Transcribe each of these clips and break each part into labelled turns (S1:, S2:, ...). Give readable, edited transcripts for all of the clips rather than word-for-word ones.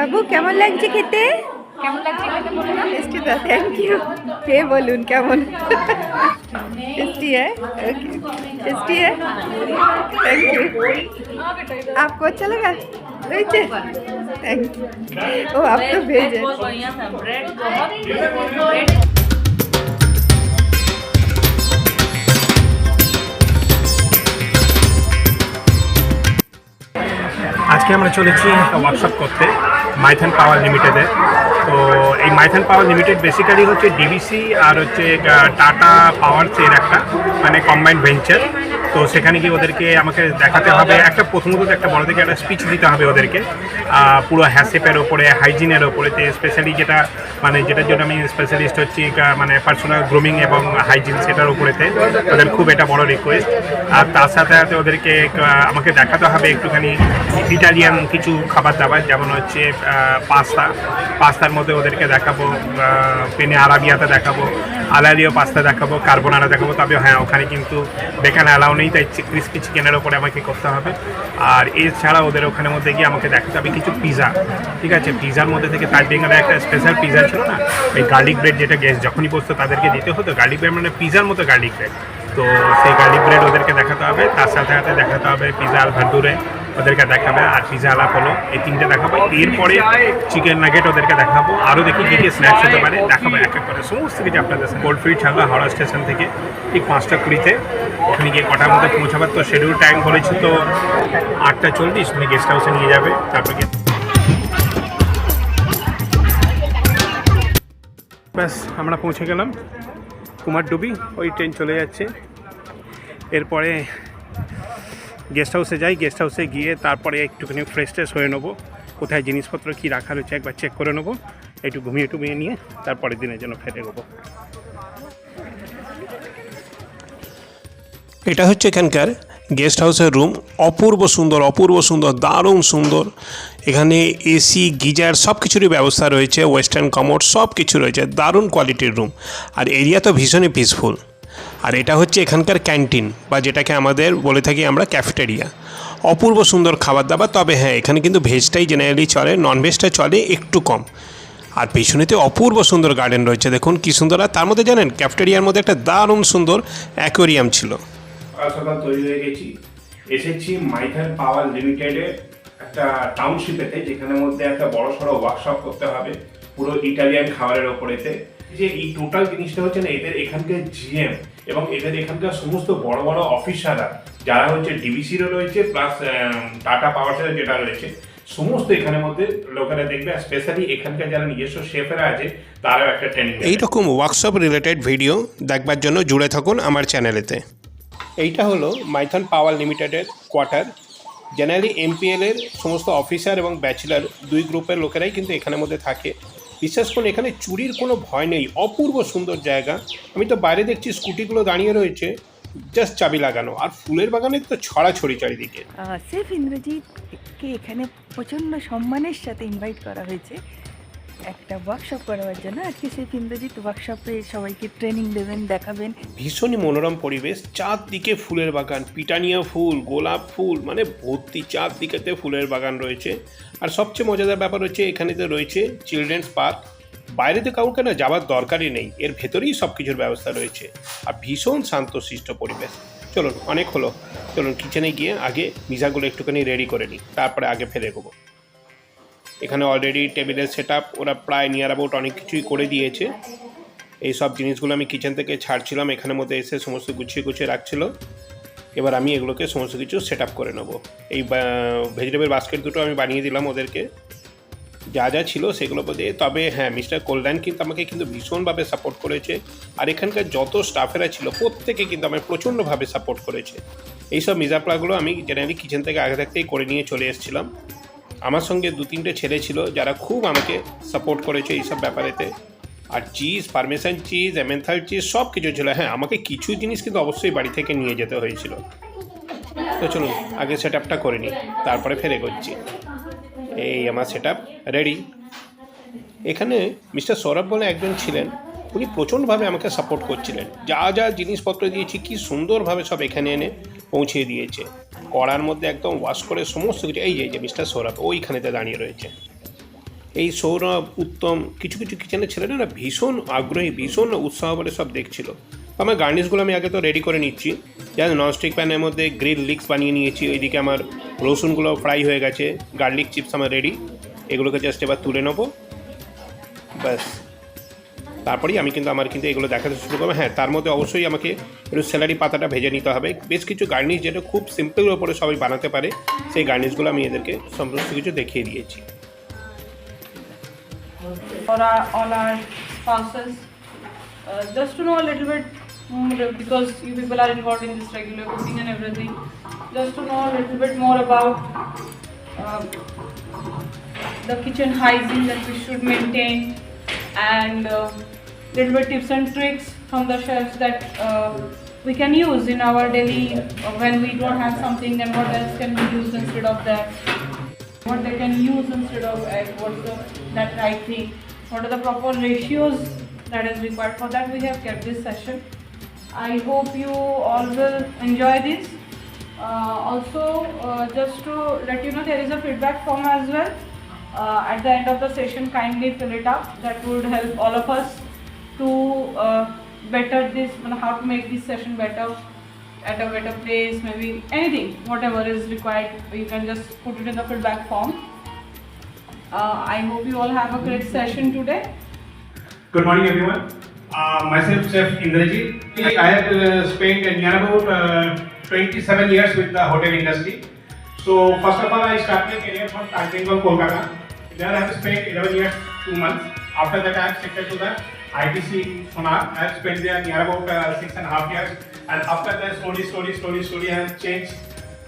S1: বাবু কেমন লাগছে খেতে?
S2: কেমন লাগছে খেতে বলো না?
S1: টেস্টি তো, থ্যাংক ইউ। খেয়ে বলুন কেমন। टेस्टी है, ओके टेस्टी है, थैंक यू। आपको अच्छा लगा? Thank you. ओ आप तो भेज है।
S2: बहुत बढ़िया था, ब्रेड बहुत
S3: আজকে আমরা চলেছি ওয়ার্কশপ করতে মাইথন পাওয়ার লিমিটেডে। তো এই মাইথন পাওয়ার লিমিটেড বেসিক্যালি হচ্ছে ডিভিসি আর হচ্ছে টাটা পাওয়ারসের একটা মানে কম্বাইন্ড ভেঞ্চার। তো সেখানে গিয়ে ওদেরকে আমাকে দেখাতে হবে একটা প্রথমত একটা বড় থেকে একটা স্পিচ দিতে হবে ওদেরকে পুরো হ্যাসেপের ওপরে, হাইজিনের ওপরে। স্পেশালি যেটা মানে যেটার জন্য আমি স্পেশালিস্ট হচ্ছি মানে পার্সোনাল গ্রুমিং এবং হাইজিন, সেটার উপরেতে ওদের খুব এটা বড় রিকোয়েস্ট। আর তার সাথে সাথে ওদেরকে আমাকে দেখাতে হবে একটুখানি ইটালিয়ান কিছু খাবার দাবার, যেমন হচ্ছে পাস্তার মধ্যে ওদেরকে দেখাবো, পেনে আরাবিয়াতে দেখাবো, আলারিও পাস্তা দেখাবো, কার্বোনারা দেখাবো। তবে হ্যাঁ, ওখানে কিন্তু বেকান অ্যালাউ নেই, তাই ক্রিসপি চিকেনের ওপরে আমাকে করতে হবে। আর এছাড়া ওদের ওখানের মধ্যে গিয়ে আমাকে দেখাতে হবে কিছু পিজা, ঠিক আছে? পিজার মধ্যে থেকে তাজ বেঙ্গলের একটা স্পেশাল পিজা ছিল না, এই গার্লিক ব্রেড, যেটা গেস্ট যখনই বসতো তাদেরকে দিতে হতো গার্লিক ব্রেড, মানে পিজার মতো গার্লিক ব্রেড। তো সেই গার্লিক ব্রেড ওদেরকে দেখাতে হবে, তার সাথে সাথে দেখাতে হবে পিজা আল ভাদুরে ওদেরকে দেখাবে, আর পিজা আলা হলো, এই তিনটে দেখাবো। এরপরে চিকেন নাগেট ওদেরকে দেখাবো, আরও দেখি কী কী স্ন্যাক্স হতে পারে দেখাবো এক এক করে সমস্ত কিছু আপনাদের। কোল্ড ফিট ছাড়া হাওড়া স্টেশন থেকে ঠিক 5:20 ওখানে গিয়ে কটার মধ্যে পৌঁছাবার। তো শিডিউল টাইম বলেছি তো 8:40, তুমি গেস্ট হাউসে নিয়ে যাবে। তারপরে ব্যাস আমরা পৌঁছে গেলাম কুমারডুবি, ওই ট্রেন চলে যাচ্ছে। এরপরে গেস্ট হাউসে যাই, গেস্ট হাউসে গিয়ে তারপরে একটুখানি ফ্রেশ ট্রেশ হয়ে নেবো, কোথায় জিনিসপত্র কী রাখা রয়েছে একবার চেক করে নেবো, একটু ঘুমিয়ে নিয়ে তারপরের দিনের জন্য ফেলে নেবো।
S4: এটা হচ্ছে এখানকার গেস্ট হাউসের রুম। অপূর্ব সুন্দর, দারুণ সুন্দর। এখানে এসি, গিজার সব কিছুরই ব্যবস্থা রয়েছে, ওয়েস্টার্ন কমোড সব কিছু রয়েছে, দারুণ কোয়ালিটির রুম। আর এরিয়া তো ভীষণই পিসফুল। আর এটা হচ্ছে এখানকার ক্যান্টিন, বা যেটাকে আমাদের বলে থাকি আমরা ক্যাফেটেরিয়া। অপূর্ব সুন্দর খাবার দাবার। তবে হ্যাঁ, এখানে কিন্তু ভেজটাই জেনারেলি চলে, ননভেজটা চলে একটু কম। আর পেছনেতে অপূর্ব সুন্দর গার্ডেন রয়েছে, দেখুন কী সুন্দর। আর তার মধ্যে জানেন ক্যাফেটেরিয়ার মধ্যে একটা দারুণ সুন্দর অ্যাকোয়ারিয়াম ছিল।
S3: সকাল তৈরি হয়ে গেছি, এসেছি মাইথন পাওয়ার লিমিটেডের একটা টাউনশিপেতে, যেখানের মধ্যে একটা বড় সড়ো ওয়ার্কশপ করতে হবে পুরো ইটালিয়ান খাবারের ওপরেতে। যে এই টোটাল জিনিসটা হচ্ছে না, এদের এখানকার জিএম এবং এদের এখানকার সমস্ত বড় বড় অফিসাররা যারা হচ্ছে ডিভিসিরও রয়েছে, প্লাস টাটা পাওয়ার যেটা রয়েছে, সমস্ত এখানের মধ্যে লোকেরা দেখবে। স্পেশালি এখানকার যারা নিজস্ব শেফেরা আছে তারাও একটা ট্রেনিং।
S4: এইরকম ওয়ার্কশপ রিলেটেড ভিডিও দেখবার জন্য জুড়ে থাকুন আমার চ্যানেলেতে। এইটা হলো মাইথন পাওয়ার লিমিটেডের কোয়ার্টার। জেনারেলি এমপিএলের সমস্ত অফিসার এবং ব্যাচেলার দুই গ্রুপের লোকেরাই কিন্তু এখানের মধ্যে থাকে। বিশেষ করে এখানে চুরির কোনো ভয় নেই, অপূর্ব সুন্দর জায়গা। আমি তো বাইরে দেখছি স্কুটিগুলো দাঁড়িয়ে রয়েছে, জাস্ট চাবি লাগানো, আর ফুলের বাগানের তো ছড়াছড়ি চারিদিকে।
S1: শেফ ইন্দ্রজিৎকে এখানে প্রচণ্ড সম্মানের সাথে ইনভাইট করা হয়েছে একটা ওয়ার্কশপ করার জন্য। আজকে শেফ ইন্দ্রজিৎ ওয়ার্কশপে সবাইকে ট্রেনিং দেবেন, দেখাবেন।
S4: ভীষণই মনোরম পরিবেশ, চারদিকে ফুলের বাগান, পিটানিয়া ফুল, গোলাপ ফুল, মানে ভর্তি চারদিকেতে ফুলের বাগান রয়েছে। আর সবচেয়ে মজাদার ব্যাপার হচ্ছে এখানেতে রয়েছে চিলড্রেন্স পার্ক। বাইরেতে কাউকে না যাওয়ার দরকারই নেই, এর ভেতরেই সব কিছুর ব্যবস্থা রয়েছে। আর ভীষণ শান্তশিষ্ট পরিবেশ। চলুন, অনেক হলো, চলুন কিচেনে গিয়ে আগে মিজাগুলো একটুখানি রেডি করে নিই, তারপরে আগে ফেলে দেবো। এখানে অলরেডি টেবিলের সেট আপ ওরা প্রায় নিয়ার অ্যাবাউট অনেক কিছুই করে দিয়েছে। এই সব জিনিসগুলো আমি কিচেন থেকে ছাড়ছিলাম, এখানের মধ্যে এসে সমস্ত গুছিয়ে রাখছিল। এবার আমি এগুলোকে সমস্ত কিছু সেট আপ করে নেবো। এই ভেজিটেবল বাস্কেট দুটো আমি বানিয়ে দিলাম ওদেরকে, যা যা ছিল সেগুলো দিয়ে। তবে হ্যাঁ, মিস্টার কল্যাণ কিন্তু আমাকে কিন্তু ভীষণভাবে সাপোর্ট করেছে। আর এখানকার যত স্টাফেরা ছিল প্রত্যেকে কিন্তু আমায় প্রচণ্ডভাবে সাপোর্ট করেছে। এইসব মিজাপ্লাগুলো আমি জেনারেলি কিচেন থেকে আগে থাকতেই করে নিয়ে চলে এসেছিলাম। আমার সঙ্গে 2-3টে ছেলে ছিল যারা খুব আমাকে সাপোর্ট করেছে এইসব ব্যাপারেতে। আর চিজ, পারমেসান চিজ, এমেন্থাল চিজ সব কিছু ছিল। হ্যাঁ, আমাকে কিছু জিনিস কিন্তু অবশ্যই বাড়ি থেকে নিয়ে যেতে হয়েছিল। তো চলুন আগে সেট আপটা করে নিই, তারপরে ফেরে করছি। এই আমার সেট আপ রেডি। এখানে মিস্টার সৌরভ বলে একজন ছিলেন, উনি প্রচণ্ডভাবে আমাকে সাপোর্ট করছিলেন। যা যা জিনিসপত্র দিয়েছি কি সুন্দরভাবে সব এখানে এনে পৌঁছে দিয়েছে। কড়ার মধ্যে একদম ওয়াশ করে সমস্ত কিছু। এই যে মিস্টার সৌরভ ওইখানেতে দাঁড়িয়ে রয়েছে। এই সৌরভ, উত্তম, কিছু কিছু কিচেনের ছেলেরা না ভীষণ আগ্রহী, ভীষণ উৎসাহ করে সব দেখছিল। তো আমার গার্নিশগুলো আমি আগে তো রেডি করে নিচ্ছি। যেন ননস্টিক প্যানের মধ্যে গ্রিল লিক্স বানিয়ে নিয়েছি। ওইদিকে আমার রসুনগুলো ফ্রাই হয়ে গেছে, গার্লিক চিপস আমার রেডি। এগুলোকে জাস্ট এবার তুলে নেবো, ব্যাস। তারপরেই আমি কিন্তু এগুলো দেখাতে শুরু করবো। হ্যাঁ, তার মধ্যে অবশ্যই আমাকে একটু স্যালারি পাতাটা ভেজে নিতে হবে। বেশ কিছু গার্নিশ যেটা খুব সিম্পলের ওপরে সবাই বানাতে পারে, সেই গার্নিশগুলো আমি এদেরকে সমস্ত কিছু দেখিয়ে দিয়েছি।
S5: For all our spouses, just to know a little bit more, because you people are involved in this regular cooking and everything, just to know a little bit more about the kitchen hygiene that we should maintain, and little bit tips and tricks from the chefs that we can use in our daily when we don't have something, then what else can we use instead of that, what they can use instead of egg, what's that right thing, what are the proper ratios that is required. For that we have kept this session. I hope you all will enjoy this. Also, just to let you know, there is a feedback form as well. At the end of the session, kindly fill it up. That would help all of us to better this, how to make this session better, at a better place, maybe anything, whatever is required, you can just put it in the feedback form. I hope you all have a great session today.
S3: Good morning, everyone. Myself, Chef Indrajit. I have spent near about 27 years with the hotel industry. So, first of all, I started my career from Tajbengale, Kolkata. There I have spent 11 years, 2 months. After that, I have shifted to the ITC Sonar. I have spent there near about 6.5 years. And after that, slowly, I have changed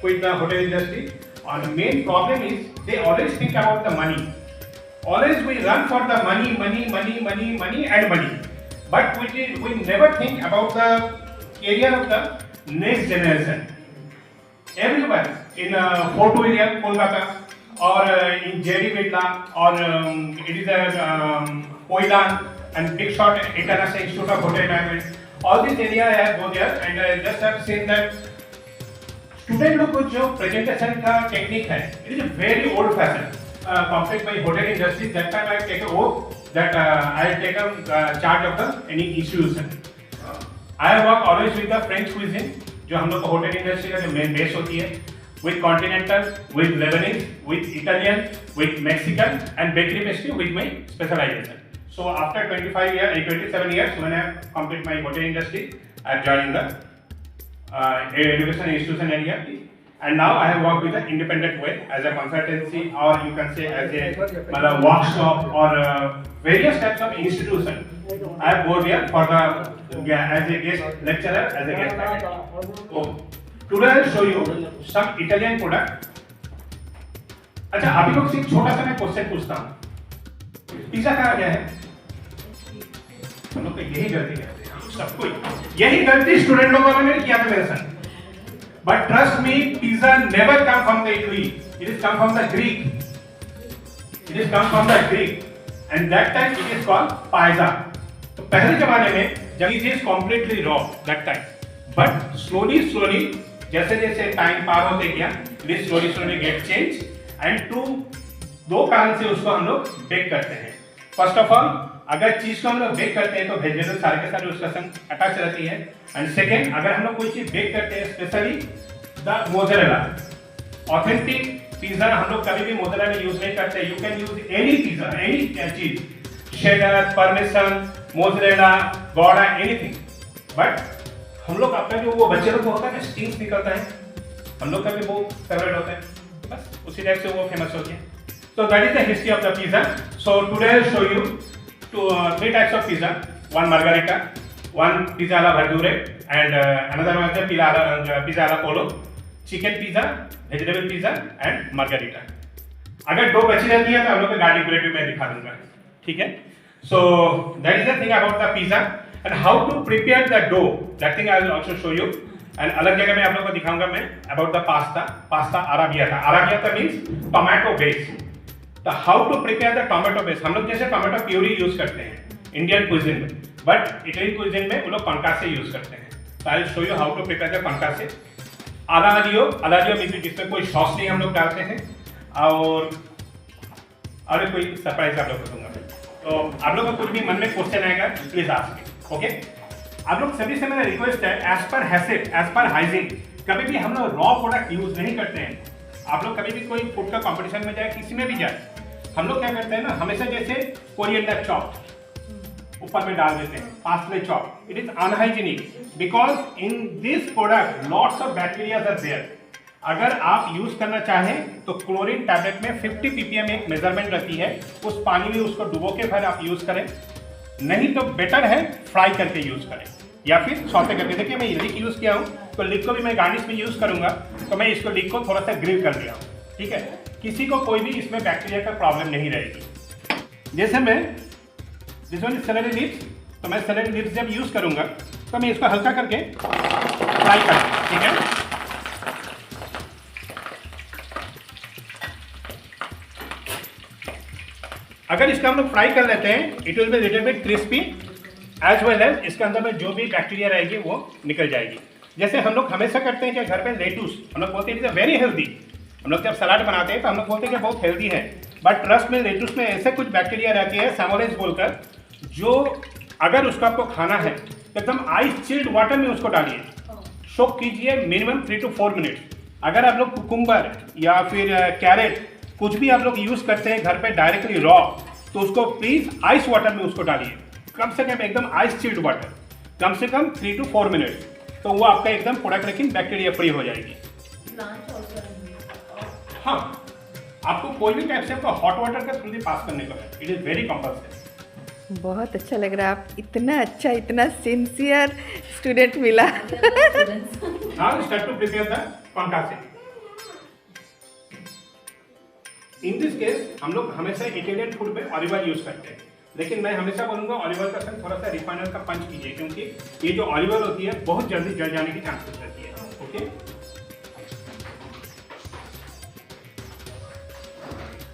S3: with the hotel industry. And the main problem is they always think about the money. Always we run for the money, and money. But we never think about the career of the next generation. Everyone in Fort William, Kolkata, or in Jerry Vidla, or it is a Koilan and Big Shot International Institute of Hotel Management. All this area I have go there, and I just have seen that student लोग को जो presentation का technique है, it is a very old fashioned. Compared by hotel industry, that time I take a oath that I take a charge of the any institution. I have worked always with the French cuisine, जो हम लोग को hotel industry का जो main base होती है, with continental, with Lebanese, with Italian, with Mexican, and bakery pastry with my specialization. So after 27 years, when I complete my hotel industry, I have joined the education institution area, and now I have worked with an independent way as a consultancy, or you can say as a workshop, or various types of institution. I have gone here for the as a guest lecturer, as a guest faculty. So today I will show you some Italian product. अच्छा, अभी लोग से छोटा सा मैं question पूछता हूँ, pizza कहाँ गया है? हम लोग यही गलती करते हैं, सबको यही गलती स्टूडेंट लोगों ने किया था मेरे साथ। But trust me, pizza never come from the Italy. It is come from the Greek. It is come from the Greek, and that time it is called pizza. तो पहले जमाने में जब it is completely raw that time, but slowly जैसे जैसे time पार होते गया, it is slowly get changed, and दो कारण से उसको हम लोग बेक करते हैं। फर्स्ट ऑफ ऑल, अगर चीज को हम लोग बेक करते हैं तो वेजिटेबल सारे के सारे उसका संग अटैच रहती है। एंड सेकेंड, अगर हम लोग कोई चीज बेक करते हैं, specially the mozzarella, authentic pizza हम लोग कभी भी मोज़रेला यूज नहीं करते। You can use any pizza, any cheese, cheddar, parmesan, mozzarella, gouda, anything. But हम लोग अपना जो वो बच्चे लोग होता है ना, स्टीम्स निकलता है, हम लोग का भी बहुत फेवरेट होता है, बस उसी टाइप से वो फेमस हो गया। So that is the history of the pizza. So today I will show you three types of pizza: one margherita, one pizza alla verdure, and another one is pizza alla pollo, chicken pizza, vegetable pizza, and margherita. अगर दो बची रहती है तो हम लोग को garlic bread भी मैं दिखा दूंगा, ठीक है? So that is the thing about the pizza and how to prepare the dough. That thing I will also show you. And अलग जगह में आप लोगों को दिखाऊंगा मैं about the pasta arrabbiata. Arrabbiata means tomato base. तो how to prepare the tomato base. हम लोग जैसे टोमेटो प्यूरी यूज करते हैं इंडियन क्विजिन में, बट इटालियन क्विजिन में वो लोग कॉन्कासे यूज करते हैं। तो I will show you how to prepare the concasse. अलारियो मीन्स जिसमें कोई सॉस नहीं हम लोग डालते हैं, और और कोई सरप्राइज आप लोग को दूंगा। तो आप लोग को कुछ भी मन में क्वेश्चन आएगा प्लीज आस्क। ओके, आप लोग सभी से मेरा रिक्वेस्ट है, as per हैसिड, as per hygiene, कभी भी हम लोग रॉ प्रोडक्ट यूज नहीं करते हैं। आप लोग कभी भी कोई फूड का कंपटीशन में जाए, किसी में भी जाए, हम लोग क्या करते हैं ना, हमेशा जैसे कोरिएंडर चॉप ऊपर में डाल देते हैं, parsley chop. It is unhygienic because in this product lots of bacteria are there. अगर आप यूज करना चाहें तो क्लोरीन टैबलेट में 50 ppm एक मेजरमेंट रहती है, उस पानी में उसको डुबो के फिर आप यूज करें, नहीं तो बेटर है फ्राई करके यूज करें या फिर सौते करके। देखिए मैं लिक यूज किया हूँ, तो लिक को भी मैं गार्निश में यूज करूंगा, तो मैं इसको लिक को थोड़ा सा ग्रिल कर दिया हूँ। ठीक है, किसी को कोई भी इसमें बैक्टीरिया का प्रॉब्लम नहीं रहेगी। जैसे मैं this one is salary lips, तो मैं सेलेरी लिप्स जब यूज करूंगा तो मैं इसको हल्का करके फ्राई करूँगा। ठीक है, अगर इसका हम लोग फ्राई कर लेते हैं, it will be little bit crispy as well as इसके अंदर में जो भी बैक्टीरिया रहेगी वो निकल जाएगी। जैसे हम लोग हमेशा करते हैं कि घर पे लेटूस, हम लोग बोलते हैं इट इज वेरी हेल्दी। हम लोग जब सलाद बनाते हैं तो हम लोग बोलते हैं कि बहुत हेल्दी है, बट ट्रस्ट में लेटूस में ऐसे कुछ बैक्टीरिया रहती है सैमोलेज बोलकर, जो अगर उसको आपको खाना है तो एकदम आइस चिल्ड वाटर में उसको डालिए, सोक कीजिए मिनिमम 3 to 4 मिनट। अगर आप लोग कुकुम्बर या फिर कैरेट कुछ भी आप लोग यूज करते हैं घर पे डायरेक्टली रॉ, तो उसको प्लीज आइस वाटर में उसको डालिए, कम से कम एकदम आइस चिल्ड वाटर, कम से कम 3 to 4 मिनट, तो वो आपका एकदम प्रोडक्ट लेकिन बैक्टीरिया फ्री हो जाएगी। हाँ, आपको कोई भी टाइप से आपको हॉट वाटर का थ्रू भी पास करने को है, इट इज वेरी कंपल्सरी।
S1: बहुत अच्छा लग रहा है, आप इतना अच्छा, इतना सिंसियर स्टूडेंट मिला।
S3: Now start to prepare the concasse. In this case हम लोग हमेशा इटालियन फूड में ऑलिव ऑयल यूज करते हैं, लेकिन मैं हमेशा बोलूंगा ऑलिव ऑयल का संग थोड़ा सा रिफाइंड ऑयल का पंच कीजिए, क्योंकि ये जो ऑलिव ऑयल होती है बहुत जल्दी जल जाने की चांसेस रहती है। Okay,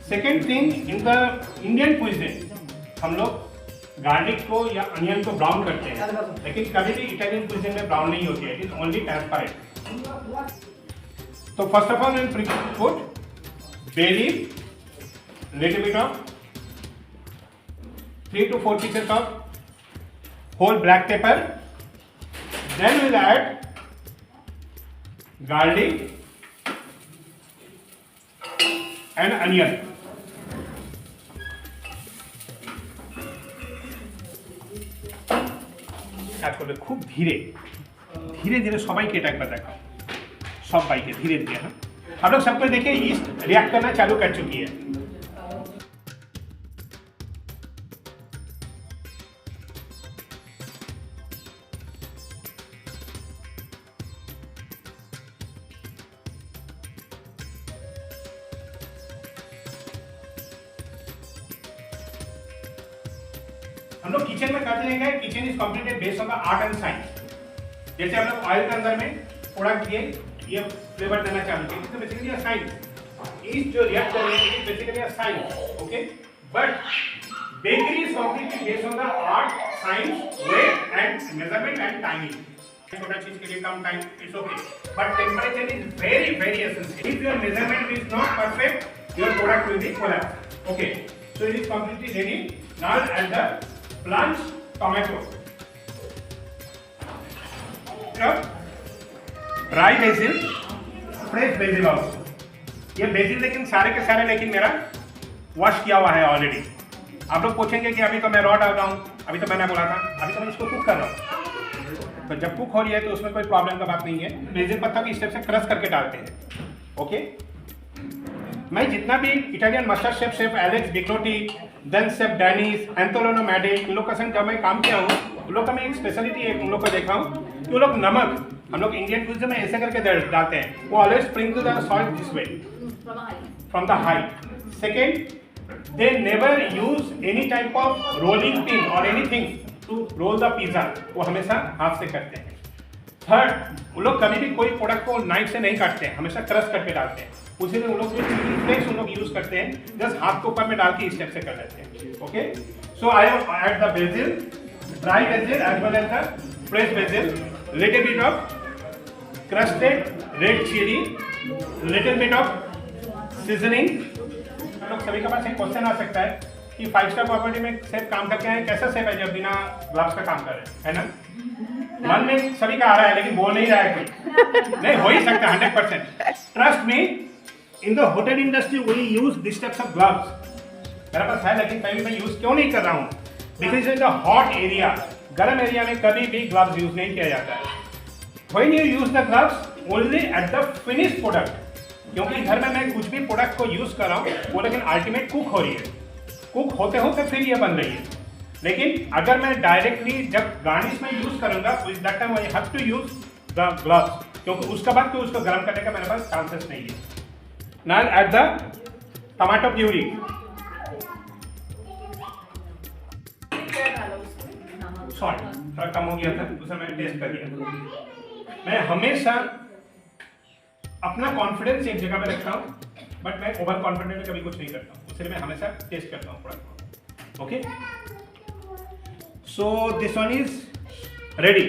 S3: second thing, in the Indian cuisine हम लोग गार्लिक को या अनियन को ब्राउन करते हैं, लेकिन कभी भी इटालियन क्विज़िन में ब्राउन नहीं होती है, इट इज ओनली ट्रांसपेरेंट। तो first of all will put bay leaf, little bit of 3 to 4 pieces of whole black pepper. Then we'll add garlic and onion. কাজ করবে খুব ধীরে ধীরে ধীরে সবাইকে এটা একবার দেখাও, সবাইকে ধীরে ধীরে। হ্যাঁ, आप लोग सबको देखिए ईस्ट रिएक्ट करना चालू कर चुकी है। हम लोग किचन में करते हैं, kitchen is completed based on the art and science. जैसे हम लोग ऑयल के अंदर में प्रोडक्ट दिए, ये फ्लेवर देना चालू किया, तो बेसिकली साइंस इज जो रिएक्ट कर रही है, it basically science. Okay, but bakery is completely based on the art, science, weight and measurement and timing. छोटा चीज के लिए कम time its okay, but temperature is very very essential. If your measurement is not perfect, your product will be collapse. Okay, so it is completely ready. Now add the plant tomato, dry basil, fresh BECIL also. ये BECIL लेकिन सारे के सारे लेकिन मेरा wash किया हुआ है ऑलरेडी। आप लोग पूछेंगे कि अभी तो मैं रॉ डाल रहा हूँ, अभी तो मैंने बोला था, अभी तो मैं इसको कुक कर रहा हूँ। तो जब कुक हो रही है तो उसमें कोई प्रॉब्लम का बात नहीं है। बेसिल पत्ता को इस टाइप से क्रश करके डालते हैं। ओके, मैं जितना भी Italian master chef, chef Alex डिक्लोटी, then chef Dennis, Antolino Maddy, इन लोग का संग जब मैं काम किया हूँ, उन लोग का मैं एक स्पेशलिटी है, उन लोग को देखा हूँ कि वो लोग नमक, हम लोग इंडियन क्विज़िन में ऐसे करके डालते हैं, वो always sprinkle the salt this way from the height. Second, they never use any type of rolling pin or anything to roll the pizza, वो हमेशा हाथ से करते हैं। थर्ड, वो लोग कभी भी कोई प्रोडक्ट को नाइफ से नहीं काटते हैं, हमेशा क्रश करके डालते हैं। उसी में वो लोग जो फ्लेक्स उन लोग यूज करते हैं, जस्ट हाथ को ऊपर में डाल के इस टाइप से कर लेते हैं। Okay, so I have add the basil, dry basil as well as the fresh basil, little bit of crusted red chili, little bit of seasoning, आप लोग सभी के पास एक क्वेश्चन आ सकता है कि 5 स्टार प्रॉपर्टी में सेफ काम करके आए, कैसा सेफ है जब बिना ग्लव्स का काम कर रहे हैं, है ना? मन में सभी का आ रहा है लेकिन बोल नहीं रहा है कोई। नहीं, हो ही सकता है 100%। Trust me, in the hotel industry we use this types of gloves. मेरे पास है लेकिन मैं यूज क्यों नहीं कर रहा हूँ? Because in the hot area, गर्म एरिया में कभी भी ग्लव्स यूज नहीं किया जाता है। When you use the gloves only at the finish product, क्योंकि घर में मैं कुछ भी प्रोडक्ट को यूज कर रहा हूँ वो लेकिन अल्टीमेट कुक हो रही है, कुक होते होते फिर ये बन रही है। लेकिन अगर मैं डायरेक्टली जब गार्निश में यूज करूंगा that time I have to use the gloves, क्योंकि उसके बाद तो उसको गर्म करने का मेरे पास चांसेस नहीं है। Now at the tomato puree, salt थोड़ा कम हो गया था, उसे मैंने टेस्ट कर लिया। मैं हमेशा अपना कॉन्फिडेंस एक जगह पे रखता हूँ, बट मैं ओवर कॉन्फिडेंट कभी कुछ नहीं करता हूँ, इसलिए मैं हमेशा टेस्ट करता हूँ प्रोडक्ट को। Okay, so this one is ready.